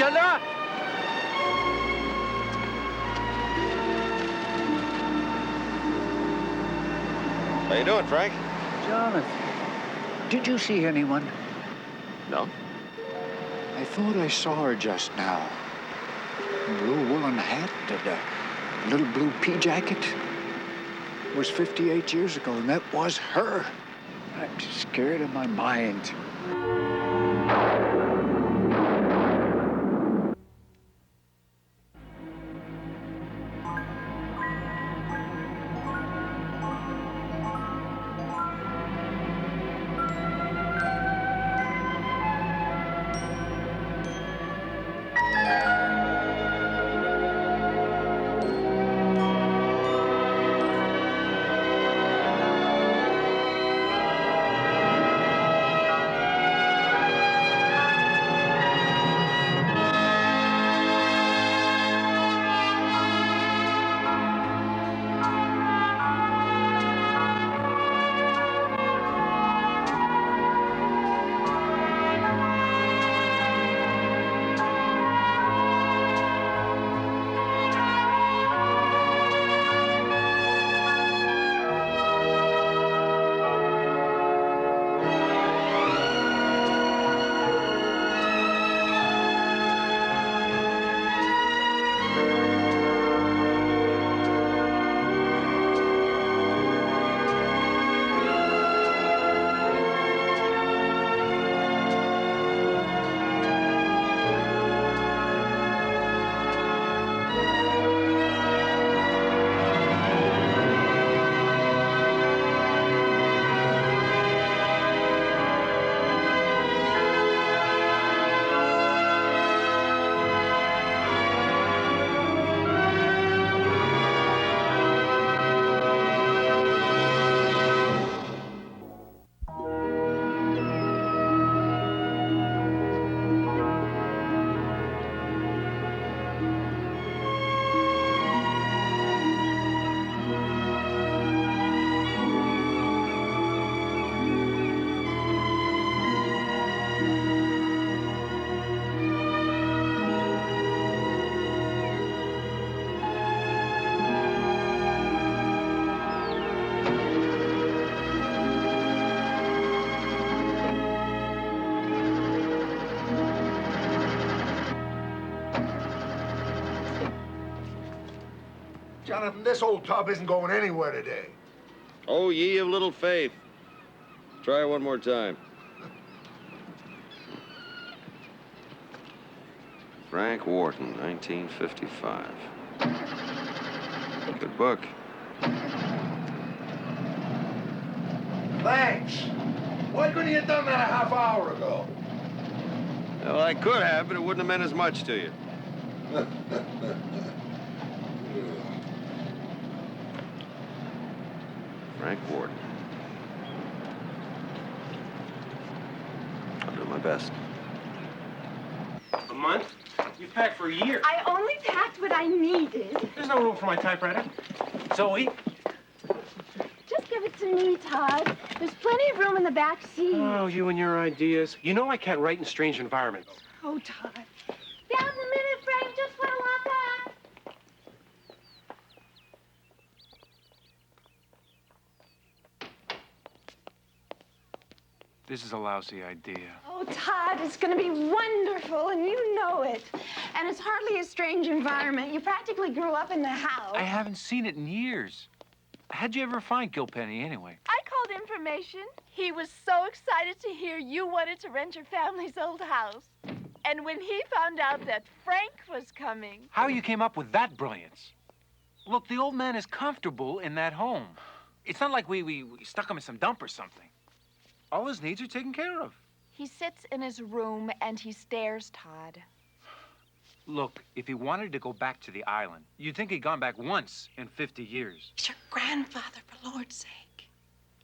Jenna! How you doing, Frank? Jonathan, did you see anyone? No. I thought I saw her just now. Blue woolen hat and a little blue pea jacket. It was 58 years ago, and that was her. I'm scared of my mind. Jonathan, this old tub isn't going anywhere today. Oh, ye of little faith. Try one more time. Frank Wharton, 1955. Good book. Thanks. Why couldn't you have done that a half hour ago? Well, I could have, but it wouldn't have meant as much to you. Frank Wharton. I'll do my best. A month? You packed for a year. I only packed what I needed. There's no room for my typewriter. Zoe? Just give it to me, Todd. There's plenty of room in the back seat. Oh, you and your ideas. You know I can't write in strange environments. Oh, Todd. Down a minute, Frank. Just want to walk up. This is a lousy idea. Oh, Todd, it's going to be wonderful, and you know it. And it's hardly a strange environment. You practically grew up in the house. I haven't seen it in years. How'd you ever find Gil Penny, anyway? I called information. He was so excited to hear you wanted to rent your family's old house. And when he found out that Frank was coming... How you came up with that brilliance? Look, the old man is comfortable in that home. It's not like we stuck him in some dump or something. All his needs are taken care of. He sits in his room and he stares, Todd. Look, if he wanted to go back to the island, you'd think he'd gone back once in 50 years. He's your grandfather, for Lord's sake.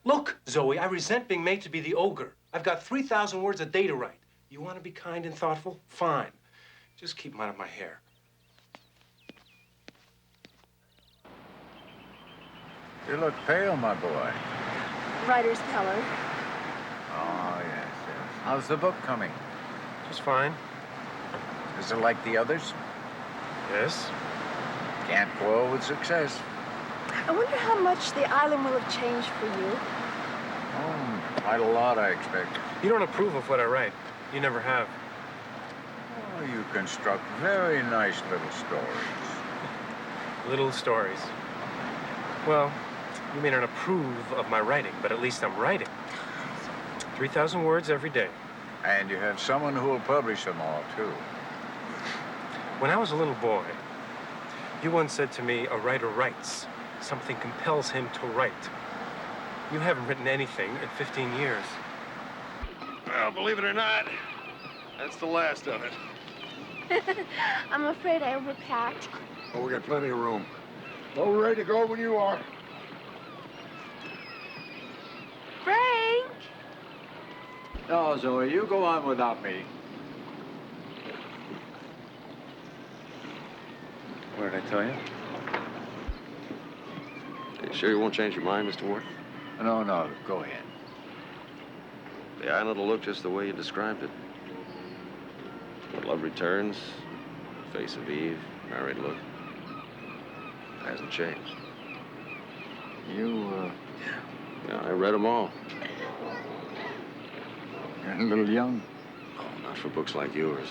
Look, Zoe, I resent being made to be the ogre. I've got 3,000 words a day to write. You want to be kind and thoughtful? Fine. Just keep them out of my hair. You look pale, my boy. Writer's color. Oh, yes, yes. How's the book coming? Just fine. Is it like the others? Yes? Can't quarrel with success. I wonder how much the island will have changed for you. Oh, quite a lot, I expect. You don't approve of what I write. You never have. Oh, you construct very nice little stories. Little stories. Well, you may not approve of my writing, but at least I'm writing. 3,000 words every day. And you have someone who will publish them all, too. When I was a little boy, you once said to me, a writer writes. Something compels him to write. You haven't written anything in 15 years. Well, believe it or not, that's the last of it. I'm afraid I overpacked. Oh, we got plenty of room. Well, we're ready to go when you are. Frank! No, Zoe, you go on without me. What did I tell you? You sure you won't change your mind, Mr. Ward? No, no, go ahead. The island will look just the way you described it. When love returns, face of Eve, married look. It hasn't changed. You, Yeah, I read them all. you're a little young. Oh, not for books like yours.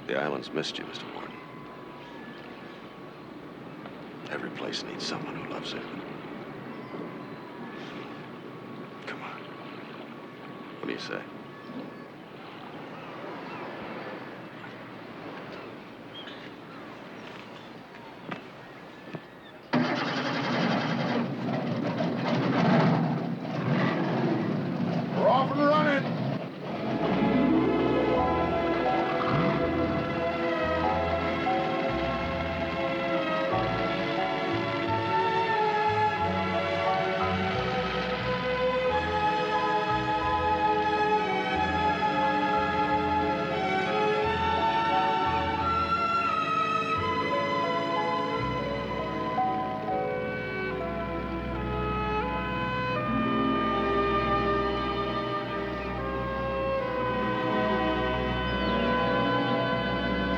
The island's missed you, Mr. Ward. Every place needs someone who loves it. Come on. What do you say? We're off and running.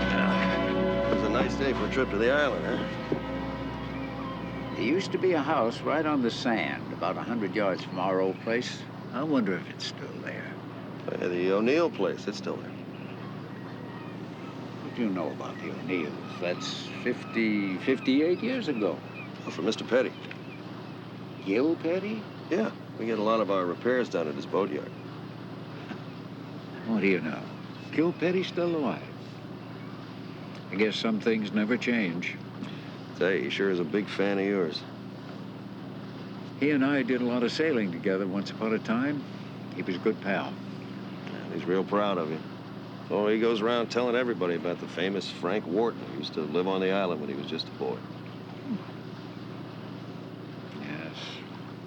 It was a nice day for a trip to the island, huh? There used to be a house right on the sand, about 100 yards from our old place. I wonder if it's still there. Yeah, the O'Neill place, it's still there. What do you know about the O'Neills? That's 58 years ago. Well, for Mr. Petty. Gil Penny? Yeah, we get a lot of our repairs done at his boatyard. What do you know? Gil Penny's still alive. I guess some things never change. Say, he sure is a big fan of yours. He and I did a lot of sailing together once upon a time. He was a good pal. And he's real proud of you. Oh, he goes around telling everybody about the famous Frank Wharton who used to live on the island when he was just a boy. Yes.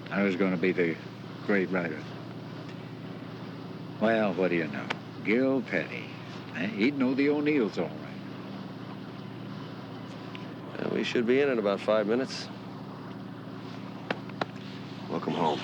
I was going to be the great writer. Well, what do you know? Gil Penny. He'd know the O'Neills all right. We should be in about 5 minutes. Welcome home.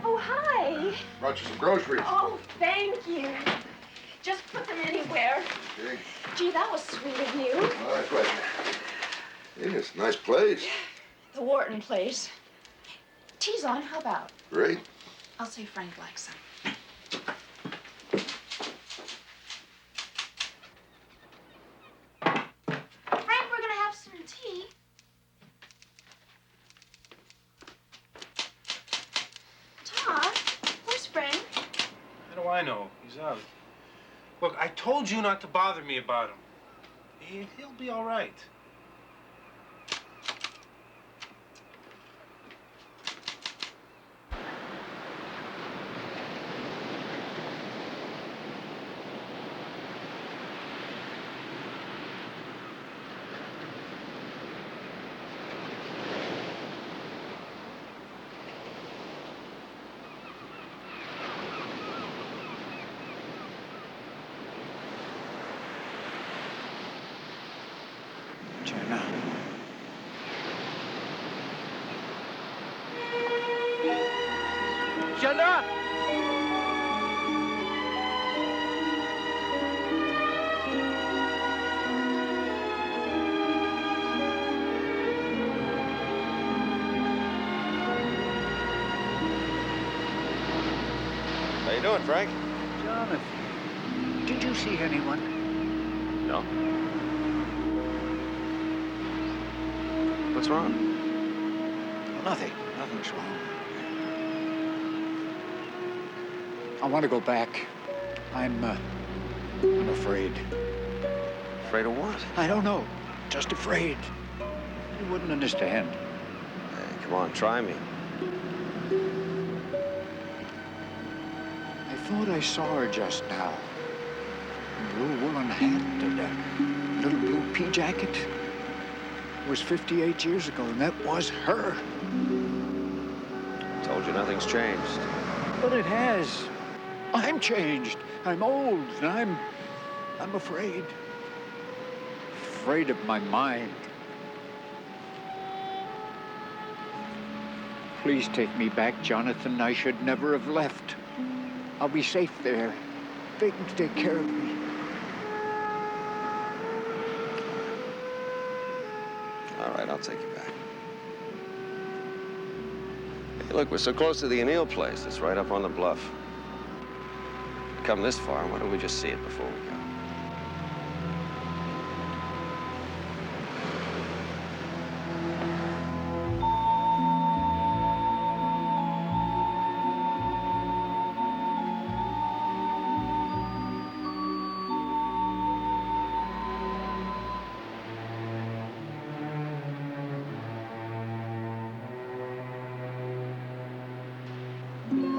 Oh, hi. Brought you some groceries. Oh, thank you. Just put them anywhere. Okay. Gee, that was sweet of you. My pleasure. Yes, nice place. The Wharton place. Tea's on, how about? Great. I'll say Frank likes them. I know. He's out. Look, I told you not to bother me about him. He'll be all right. Jenna. Jenna! How you doing, Frank? Jonathan, did you see anyone? No. What's wrong? Nothing. Nothing's wrong. I want to go back. I'm afraid. Afraid of what? I don't know. Just afraid. You wouldn't understand. Hey, come on, try me. I thought I saw her just now. A blue woolen hat and a little blue pea jacket. It was 58 years ago, and that was her. Told you nothing's changed. But it has. I'm changed. I'm old, and I'm afraid. Afraid of my mind. Please take me back, Jonathan. I should never have left. I'll be safe there. They can take care of me. All right, I'll take you back. Hey, look, we're so close to the O'Neill place. It's right up on the bluff. Come this far, why don't we just see it before we go?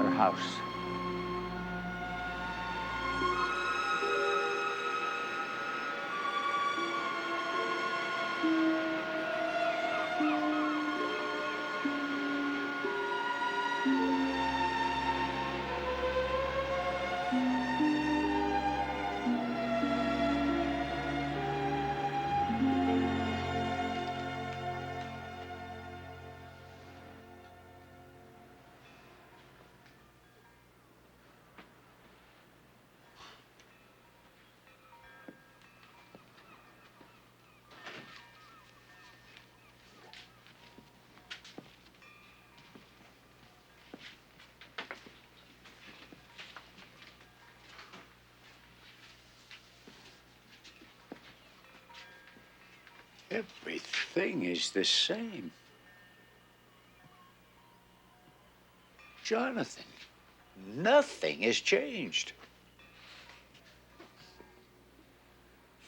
Her house. Everything is the same. Jonathan, nothing has changed.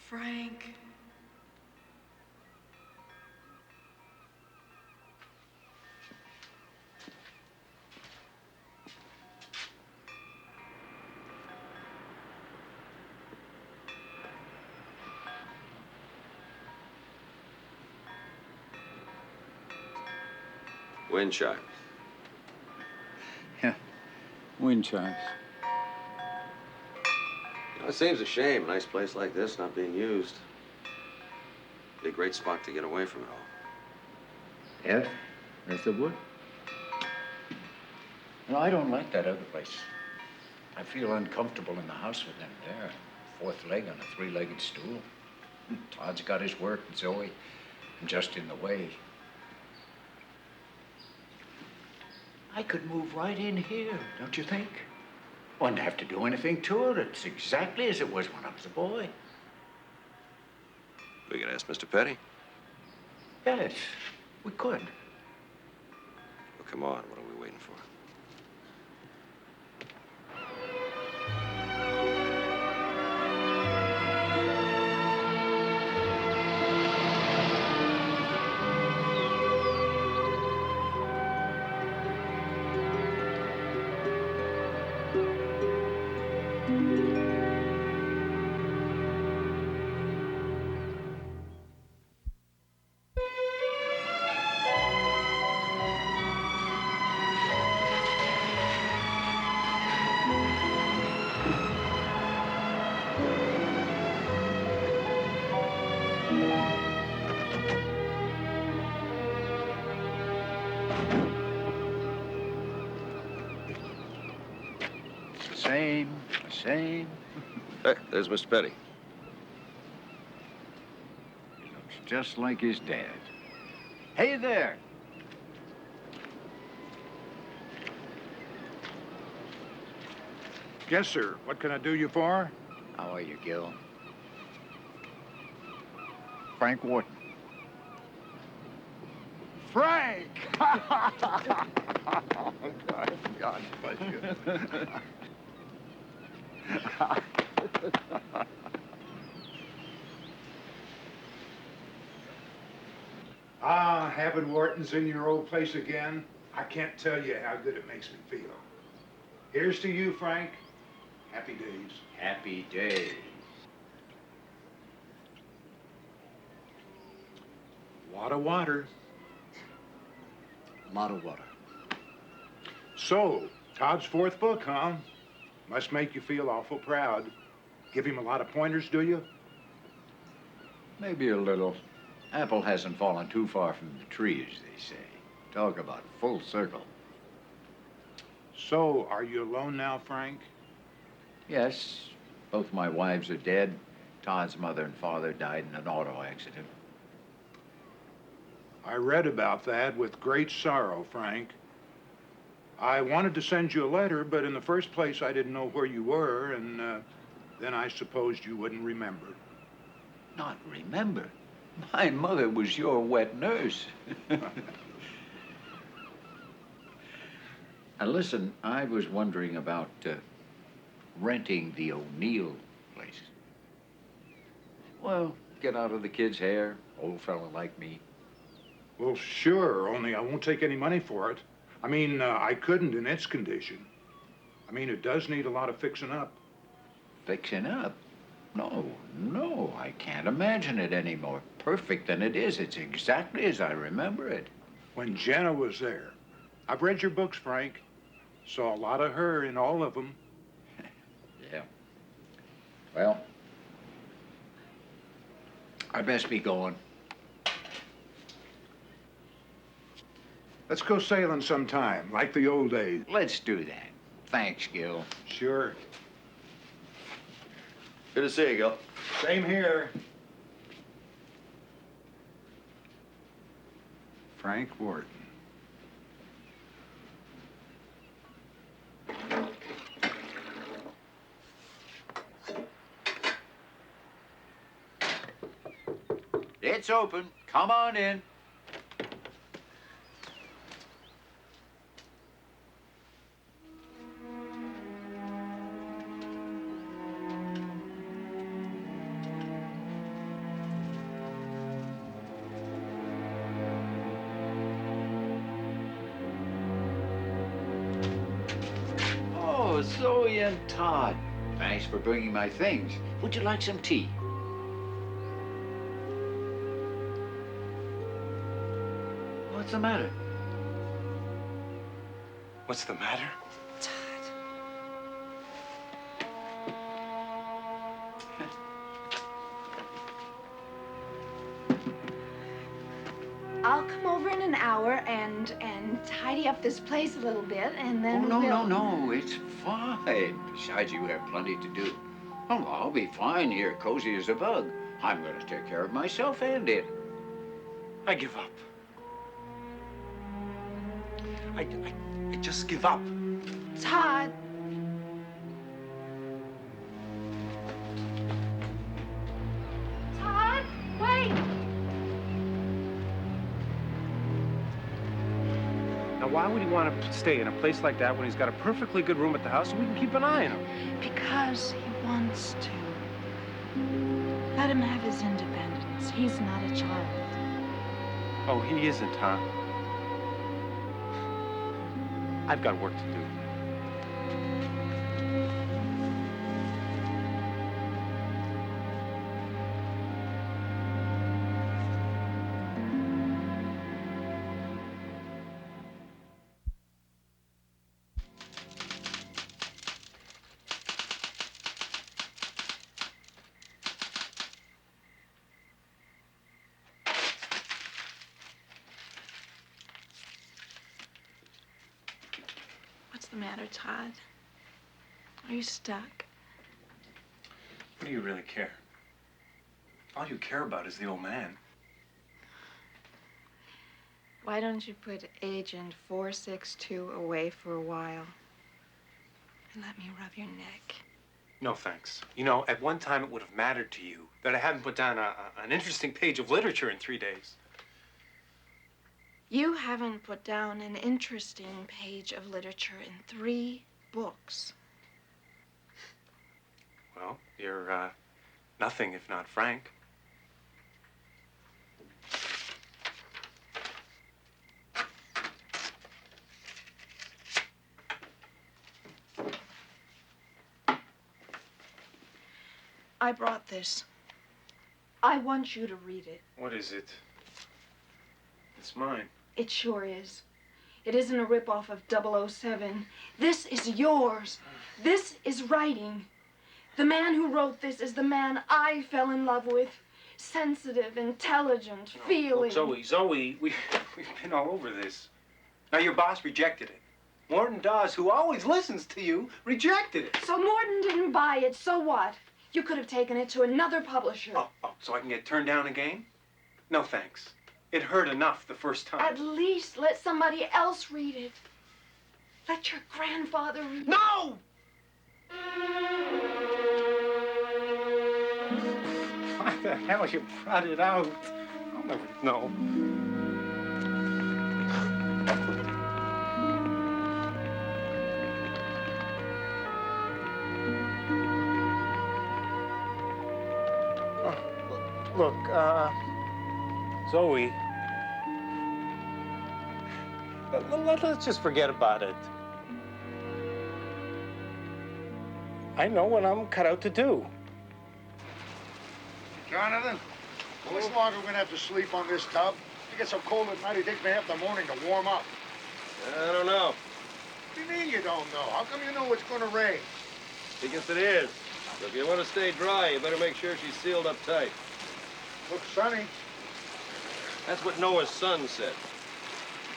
Frank. Wind chimes. Yeah, wind chimes. You know, it seems a shame, a nice place like this not being used. Be a great spot to get away from it all. Yeah, there's the wood. No, I don't like that other place. I feel uncomfortable in the house with them there. Fourth leg on a three-legged stool. Todd's got his work, and Zoe. I'm just in the way. I could move right in here, don't you think? Wouldn't have to do anything to it. It's exactly as it was when I was a boy. We could ask Mr. Petty. Yes, we could. Well, come on, what are we waiting for? Same, same. Hey, there's Mr. Petty. He looks just like his dad. Hey there. Yes, sir. What can I do you for? How are you, Gil? Frank Wharton. Frank! God bless you. Having Wharton's in your old place again, I can't tell you how good it makes me feel. Here's to you, Frank. Happy days. Happy days. Lot of water. A lot of water. So, Todd's fourth book, huh? Must make you feel awful proud. Give him a lot of pointers, do you? Maybe a little. Apple hasn't fallen too far from the tree, as they say. Talk about full circle. So, are you alone now, Frank? Yes, both my wives are dead. Todd's mother and father died in an auto accident. I read about that with great sorrow, Frank. I wanted to send you a letter, but in the first place, I didn't know where you were, and then I supposed you wouldn't remember. Not remember? My mother was your wet nurse. Now listen, I was wondering about renting the O'Neill place. Well, get out of the kid's hair, old fella like me. Well, sure, only I won't take any money for it. I mean, I couldn't in its condition. I mean, it does need a lot of fixing up. Fixing up? No, I can't imagine it any more perfect than it is. It's exactly as I remember it. When Jenna was there, I've read your books, Frank. Saw a lot of her in all of them. Yeah. Well, I best be going. Let's go sailing sometime, like the old days. Let's do that. Thanks, Gil. Sure. Good to see you, Gil. Same here. Frank Wharton. It's open. Come on in. Oh, Zoe and Todd. Thanks for bringing my things. Would you like some tea? What's the matter? What's the matter? I'll come over in an hour and tidy up this place a little bit, and then No, it's fine. Besides, you have plenty to do. Oh, I'll be fine here, cozy as a bug. I'm going to take care of myself and it. I give up. I just give up. Todd. Todd, wait. Now, why would he want to stay in a place like that when he's got a perfectly good room at the house so we can keep an eye on him? Because he wants to. Let him have his independence. He's not a child. Oh, he isn't, huh? I've got work to do. What's the matter, Todd? Are you stuck? What do you really care? All you care about is the old man. Why don't you put Agent 462 away for a while? And let me rub your neck. No, thanks. You know, at one time it would have mattered to you that I hadn't put down an interesting page of literature in 3 days. You haven't put down an interesting page of literature in 3 books. Well, you're nothing if not frank. I brought this. I want you to read it. What is it? It's mine. It sure is. It isn't a ripoff of 007. This is yours. This is writing. The man who wrote this is the man I fell in love with. Sensitive, intelligent, feeling. Look, Zoe, we've been all over this. Now, your boss rejected it. Morton Dawes, who always listens to you, rejected it. So Morton didn't buy it, so what? You could have taken it to another publisher. Oh, so I can get turned down again? No, thanks. It hurt enough the first time. At least let somebody else read it. Let your grandfather read it. No! Why the hell you brought it out? I'll never know. Look, Zoe, let's just forget about it. I know what I'm cut out to do. Jonathan, how much longer are we gonna have to sleep on this tub? It gets so cold at night, it takes me half the morning to warm up. I don't know. What do you mean you don't know? How come you know it's gonna rain? Because it is. So if you want to stay dry, you better make sure she's sealed up tight. Looks sunny. That's what Noah's son said.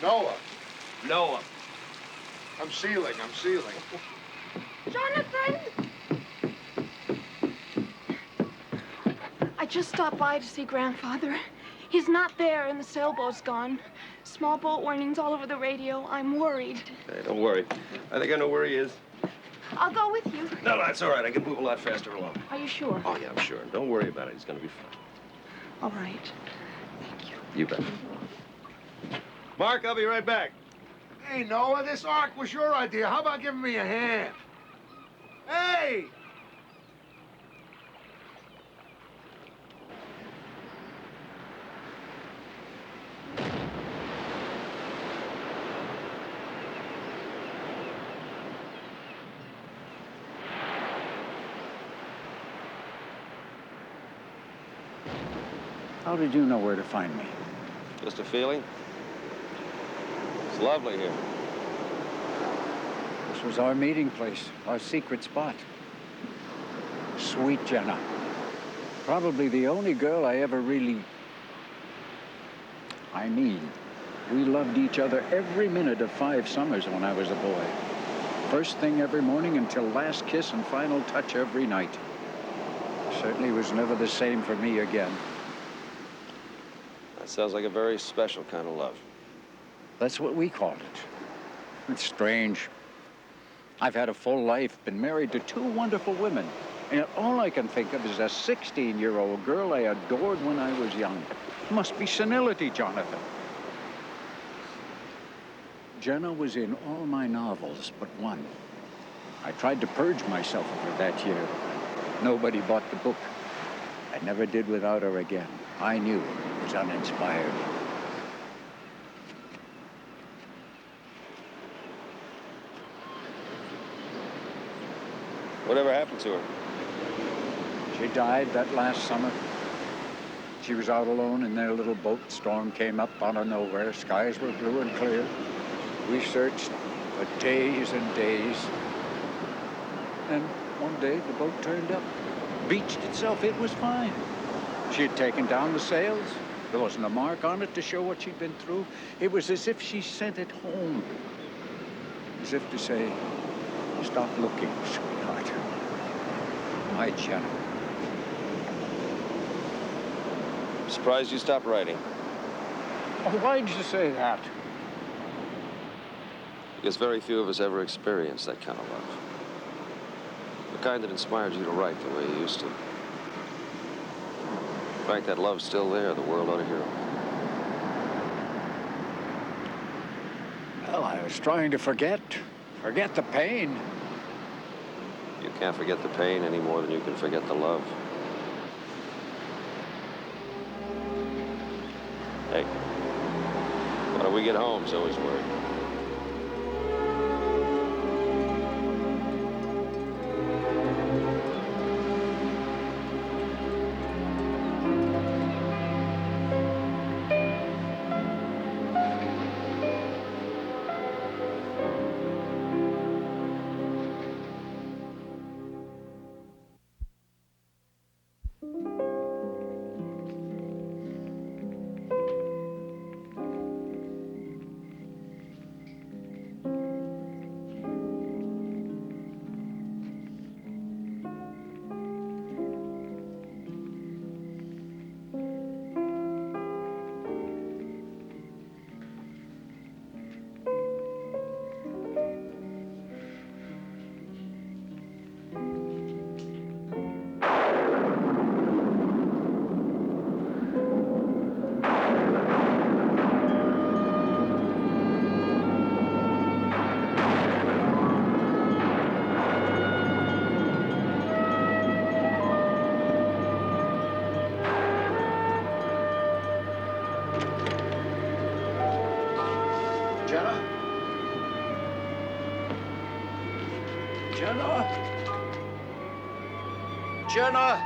Noah, Noah. I'm sealing. Jonathan! I just stopped by to see Grandfather. He's not there and the sailboat's gone. Small boat warnings all over the radio. I'm worried. Hey, don't worry. I think I know where he is. I'll go with you. No, that's all right. I can move a lot faster along. Are you sure? Oh, yeah, I'm sure. Don't worry about it. He's going to be fine. All right. Thank you. You bet. Mark, I'll be right back. Hey, Noah, this ark was your idea. How about giving me a hand? Hey! How did you know where to find me? Just a feeling? It's lovely here. This was our meeting place, our secret spot. Sweet Jenna. Probably the only girl I ever really... we loved each other every minute of 5 summers when I was a boy. First thing every morning until last kiss and final touch every night. Certainly was never the same for me again. That sounds like a very special kind of love. That's what we called it. It's strange. I've had a full life, been married to 2 wonderful women, and yet all I can think of is a 16-year-old girl I adored when I was young. Must be senility, Jonathan. Jenna was in all my novels but one. I tried to purge myself of her that year. Nobody bought the book. I never did without her again. I knew it was uninspired. Whatever happened to her? She died that last summer. She was out alone in their little boat. Storm came up out of nowhere. Skies were blue and clear. We searched for days and days. And one day the boat turned up. Beached itself. It was fine. She had taken down the sails. There wasn't a mark on it to show what she'd been through. It was as if she sent it home. As if to say, Stop looking, sweetheart. My Jenna. I'm surprised you stopped writing. Oh, why'd you say that? Because very few of us ever experienced that kind of love. The kind that inspired you to write the way you used to. In fact, that love's still there. The world ought to hear it. Well, I was trying to forget the pain. You can't forget the pain any more than you can forget the love. Hey, why don't we get home? Zoe's worried. Jenna? Jenna? Jenna?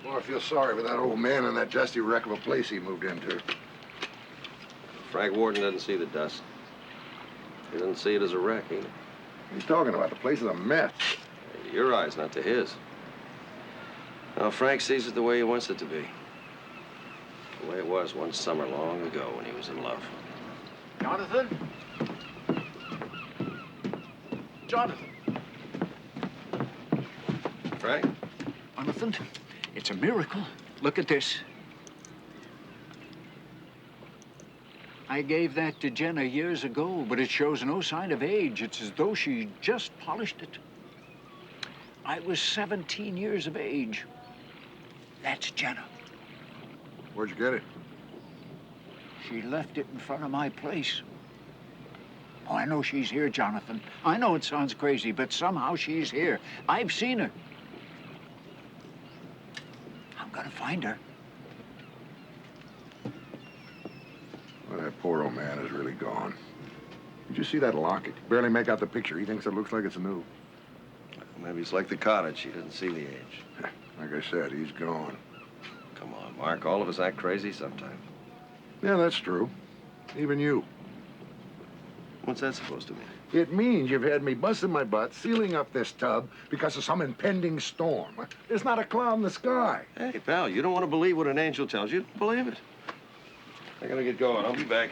Well, I feel sorry for that old man and that dusty wreck of a place he moved into. Frank Warden doesn't see the dust. He doesn't see it as a wreck either. He's talking about the place is a mess. To your eyes, not to his. Now, Frank sees it the way he wants it to be. The way it was one summer long ago when he was in love. Jonathan? Jonathan? Frank? Jonathan, it's a miracle. Look at this. I gave that to Jenna years ago, but it shows no sign of age. It's as though she just polished it. I was 17 years of age. That's Jenna. Where'd you get it? She left it in front of my place. Oh, I know she's here, Jonathan. I know it sounds crazy, but somehow she's here. I've seen her. I'm gonna find her. Well, that poor old man is really gone. Did you see that locket? You barely make out the picture. He thinks it looks like it's new. Maybe it's like the cottage. He doesn't see the age. Like I said, he's gone. Come on, Mark. All of us act crazy sometimes. Yeah, that's true. Even you. What's that supposed to mean? It means you've had me busting my butt, sealing up this tub because of some impending storm. There's not a cloud in the sky. Hey, pal, you don't want to believe what an angel tells you. Believe it. I gotta get going. I'll be back.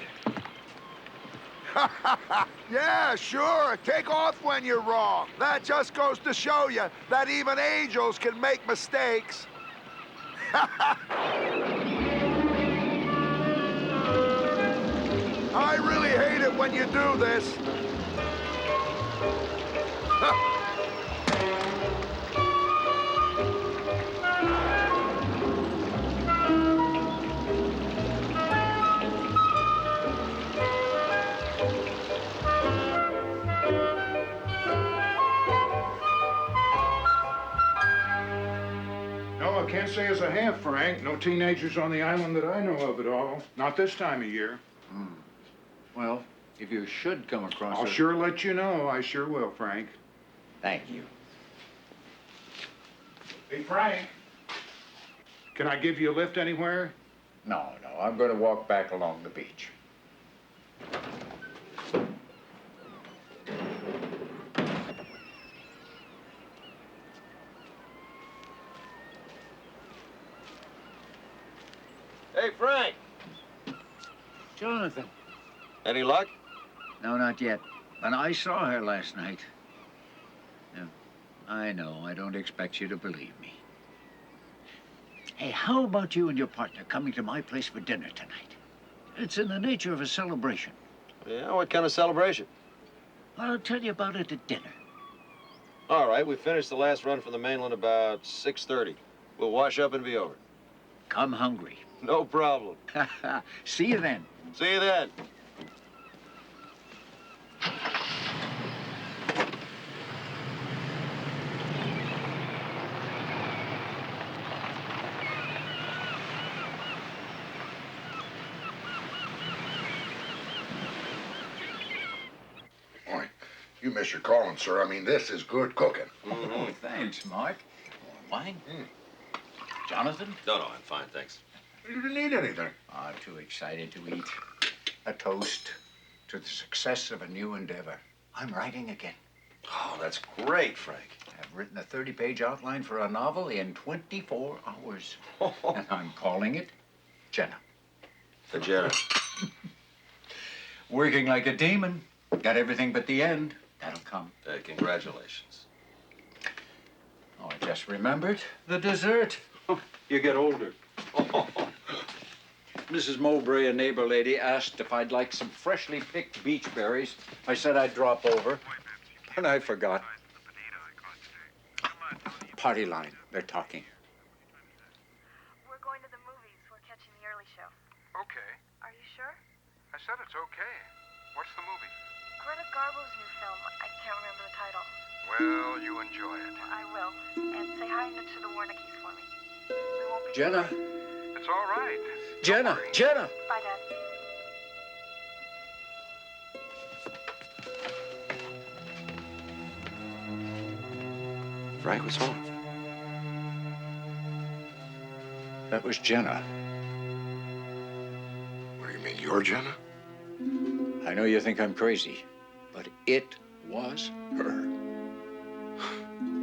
Yeah, sure. Take off when you're wrong. That just goes to show you that even angels can make mistakes. I really hate it when you do this. No, I can't hearsay as I have, Frank. No teenagers on the island that I know of at all. Not this time of year. Well, if you should come across I'll sure let you know. I sure will, Frank. Thank you. Hey, Frank. Can I give you a lift anywhere? No, I'm going to walk back along the beach. Hey, Frank. Jonathan. Any luck? No, not yet. But I saw her last night. Yeah, I know. I don't expect you to believe me. Hey, how about you and your partner coming to my place for dinner tonight? It's in the nature of a celebration. Yeah, what kind of celebration? I'll tell you about it at dinner. All right, we finished the last run from the mainland about 6:30. We'll wash up and be over. Come hungry. No problem. See you then. See you then. Boy, you miss your calling, sir. I mean, this is good cooking. Oh, thanks, Mark. Wine? Jonathan? No, I'm fine, thanks. You didn't eat anything. I'm too excited to eat. A toast to the success of a new endeavor. I'm writing again. Oh, that's great, Frank. I've written a 30-page outline for a novel in 24 hours. And I'm calling it Jenna. The Jenna. Working like a demon. Got everything but the end. That'll come. Congratulations. Oh, I just remembered the dessert. You get older. Mrs. Mowbray, a neighbor lady, asked if I'd like some freshly picked beach berries. I said I'd drop over, and I forgot. Party line, they're talking. We're going to the movies. We're catching the early show. Okay. Are you sure? I said it's okay. What's the movie? Greta Garbo's new film. I can't remember the title. Well, you enjoy it. I will. And say hi to the Warnickies for me. We won't be... Jenna. It's all right. Jenna. Jenna. Bye, Dad. Frank, what's wrong? That was Jenna. What do you mean, you're Jenna? I know you think I'm crazy, but it was her.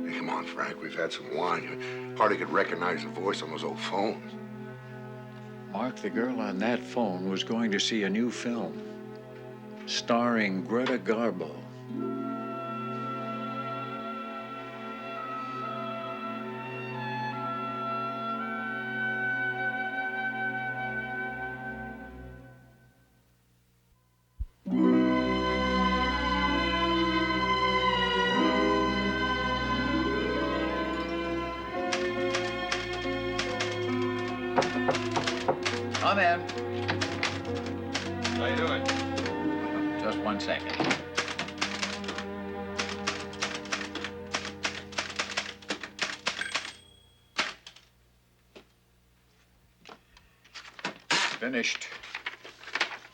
Hey, come on, Frank. We've had some wine. You hardly could recognize the voice on those old phones. Mark, the girl on that phone was going to see a new film starring Greta Garbo. Come in. How you doing? Just 1 second. Finished.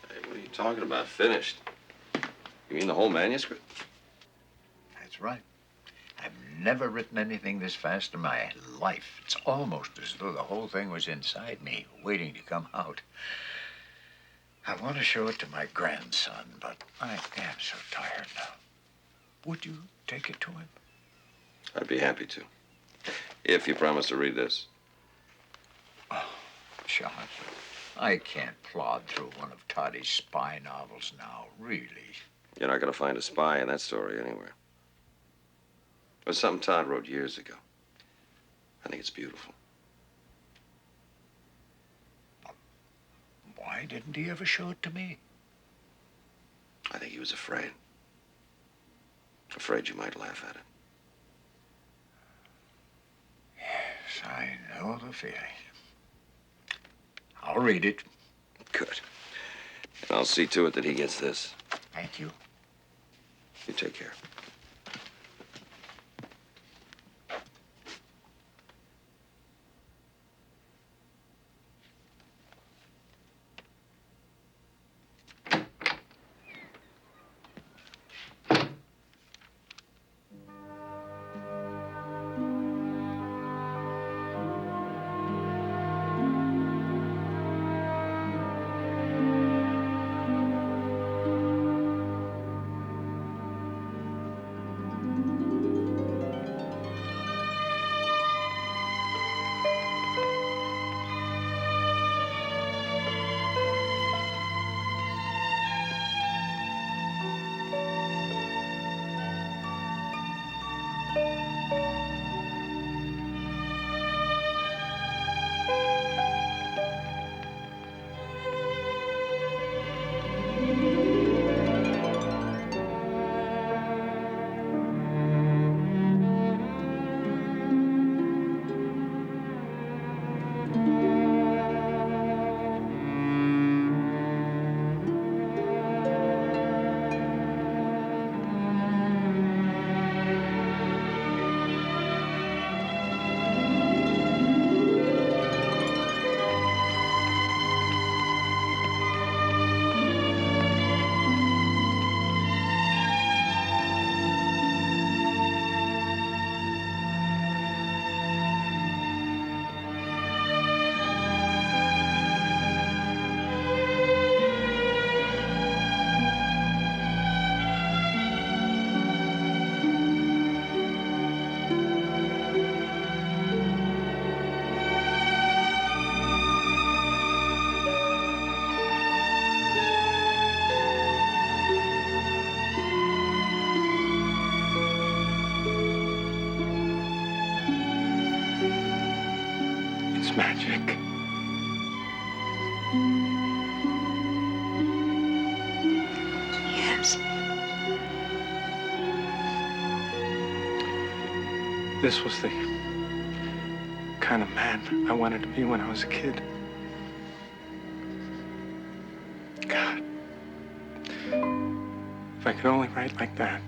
Hey, what are you talking about, finished? You mean the whole manuscript? That's right. I've never written anything this fast in my life. It's almost as though the whole thing was inside me, waiting to come out. I want to show it to my grandson, but I am so tired now. Would you take it to him? I'd be happy to. If you promise to read this. Oh, John, I can't plod through one of Toddy's spy novels now, really. You're not going to find a spy in that story anywhere. It was something Todd wrote years ago. I think it's beautiful. Why didn't he ever show it to me? I think he was afraid. Afraid you might laugh at it. Yes, I know the feeling. I'll read it. Good. And I'll see to it that he gets this. Thank you. You take care. magic. Yes. This was the kind of man I wanted to be when I was a kid. God. If I could only write like that.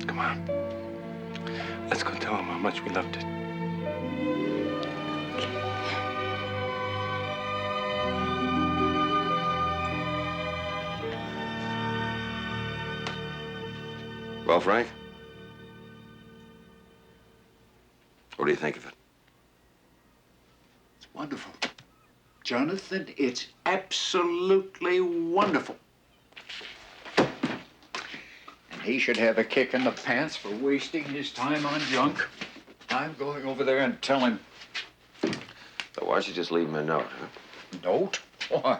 Come on. Let's go tell him how much we loved it. Well, Frank? What do you think of it? It's wonderful. Jonathan, it's absolutely wonderful. And he should have a kick in the pants for wasting his time on junk. I'm going over there and tell him. So why don't you just leave him a note, huh? Note? Why?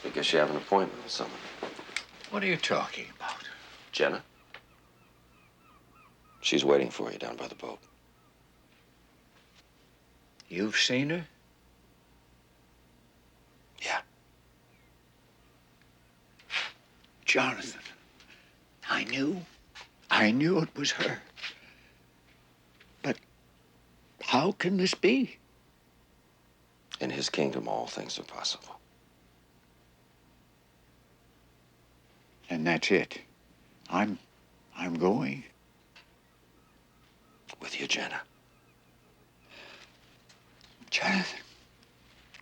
Because you have an appointment with someone. What are you talking about? Jenna? She's waiting for you down by the boat. You've seen her? Yeah. Jonathan, I knew it was her. But how can this be? In his kingdom, all things are possible. And that's it. I'm going. With you, Jenna. Jonathan,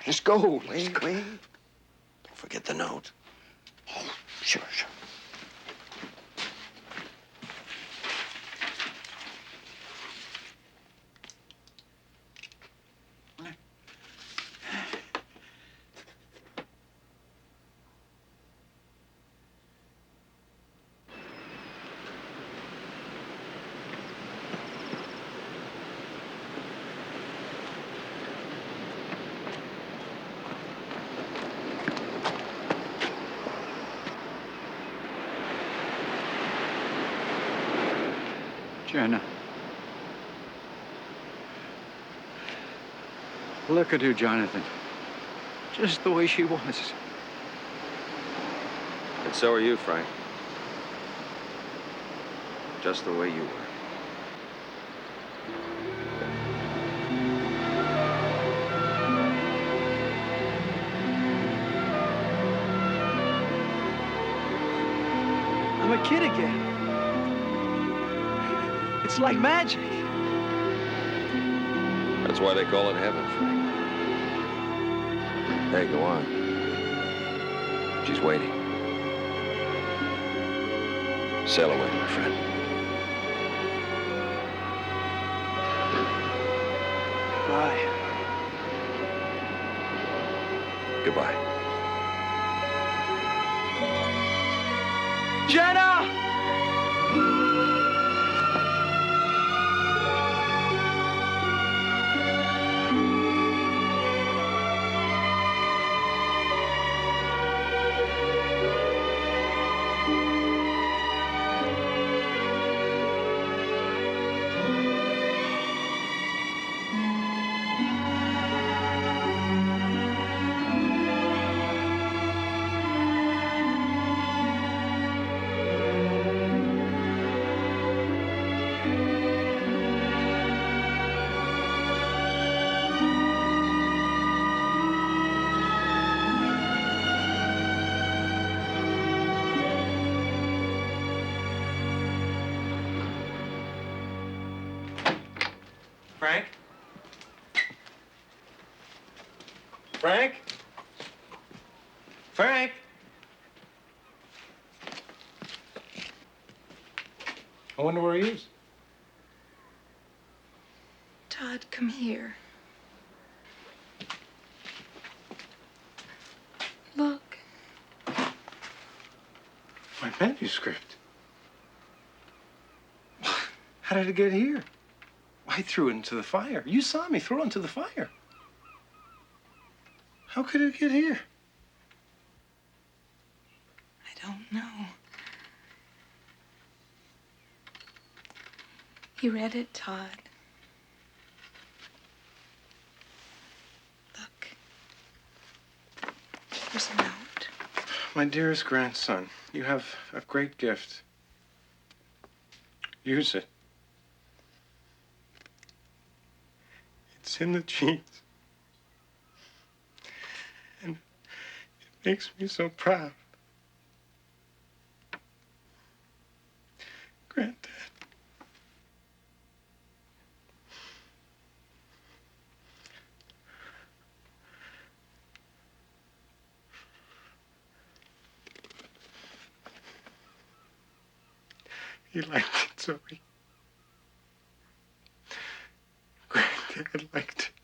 let's go. Wait. Don't forget the note. Oh, sure. Jenna. Look at her, Jonathan. Just the way she was. And so are you, Frank. Just the way you were. I'm a kid again. It's like magic. That's why they call it heaven, Frank. Hey, go on. She's waiting. Sail away, my friend. Bye. Goodbye. Jenna! Frank? Frank? Frank? I wonder where he is. Todd, come here. Look. My manuscript. How did it get here? I threw it into the fire. You saw me throw it into the fire. How could it get here? I don't know. you read it, Todd? Look. Here's a note. My dearest grandson, you have a great gift. Use it. It's in the genes. And it makes me so proud. Granddad. He liked it, Zoe. Granddad liked it.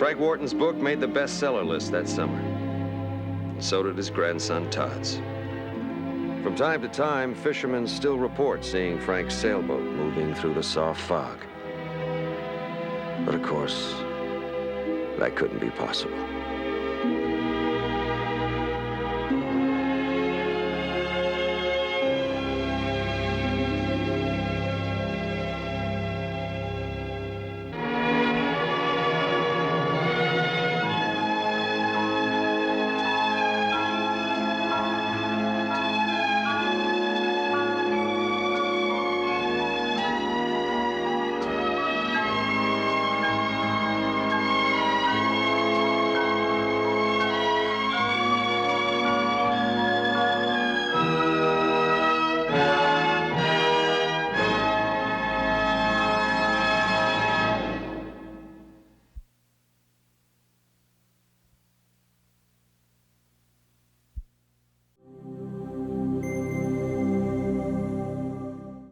Frank Wharton's book made the bestseller list that summer. So did his grandson Todd's. From time to time, fishermen still report seeing Frank's sailboat moving through the soft fog. But of course, that couldn't be possible.